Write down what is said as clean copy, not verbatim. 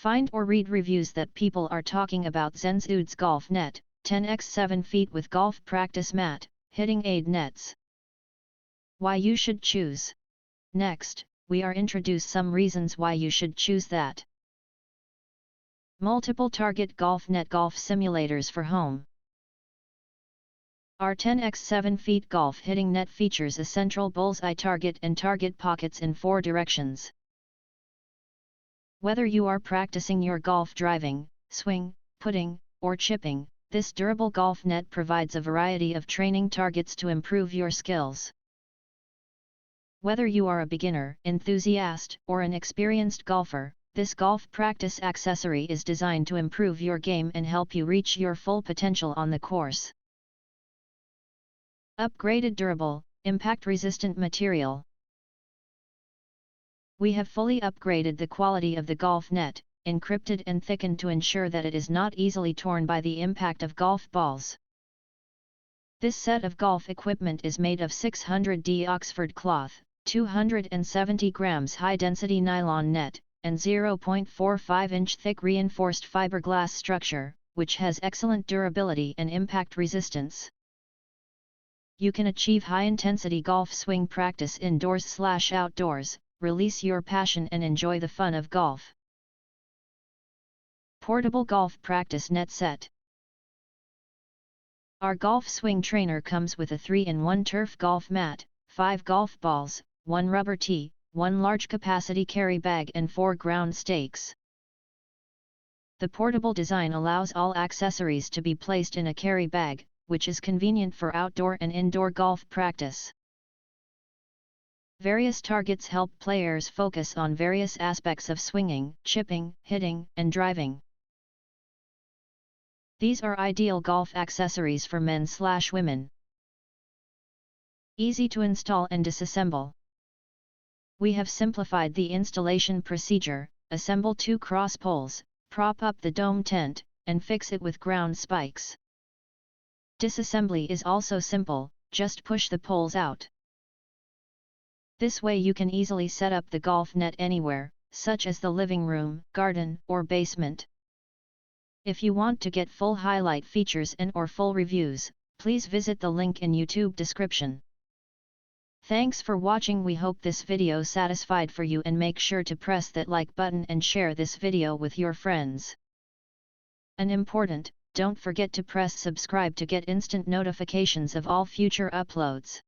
Find or read reviews that people are talking about Zensouds Golf Net, 10x 7 feet with golf practice mat, hitting aid nets. Why you should choose. Next, we are introduce some reasons why you should choose that. Multiple target golf net golf simulators for home. Our 10x 7 feet golf hitting net features a central bullseye target and target pockets in 4 directions. Whether you are practicing your golf driving, swing, putting, or chipping, this durable golf net provides a variety of training targets to improve your skills. Whether you are a beginner, enthusiast, or an experienced golfer, this golf practice accessory is designed to improve your game and help you reach your full potential on the course. Upgraded durable, impact-resistant material. We have fully upgraded the quality of the golf net, encrypted and thickened to ensure that it is not easily torn by the impact of golf balls. This set of golf equipment is made of 600D Oxford cloth, 270 grams high-density nylon net, and 0.45-inch thick reinforced fiberglass structure, which has excellent durability and impact resistance. You can achieve high-intensity golf swing practice indoors/outdoors, release your passion and enjoy the fun of golf. Portable Golf Practice Net Set. Our golf swing trainer comes with a 3-in-1 turf golf mat, 5 golf balls, 1 rubber tee, 1 large capacity carry bag and 4 ground stakes. The portable design allows all accessories to be placed in a carry bag, which is convenient for outdoor and indoor golf practice. Various targets help players focus on various aspects of swinging, chipping, hitting, and driving. These are ideal golf accessories for men/women. Easy to install and disassemble. We have simplified the installation procedure, assemble 2 cross poles, prop up the dome tent, and fix it with ground spikes. Disassembly is also simple, just push the poles out. This way you can easily set up the golf net anywhere, such as the living room, garden, or basement. If you want to get full highlight features and/or full reviews, please visit the link in YouTube description. Thanks for watching. We hope this video satisfied for you, and make sure to press that like button and share this video with your friends. And important, don't forget to press subscribe to get instant notifications of all future uploads.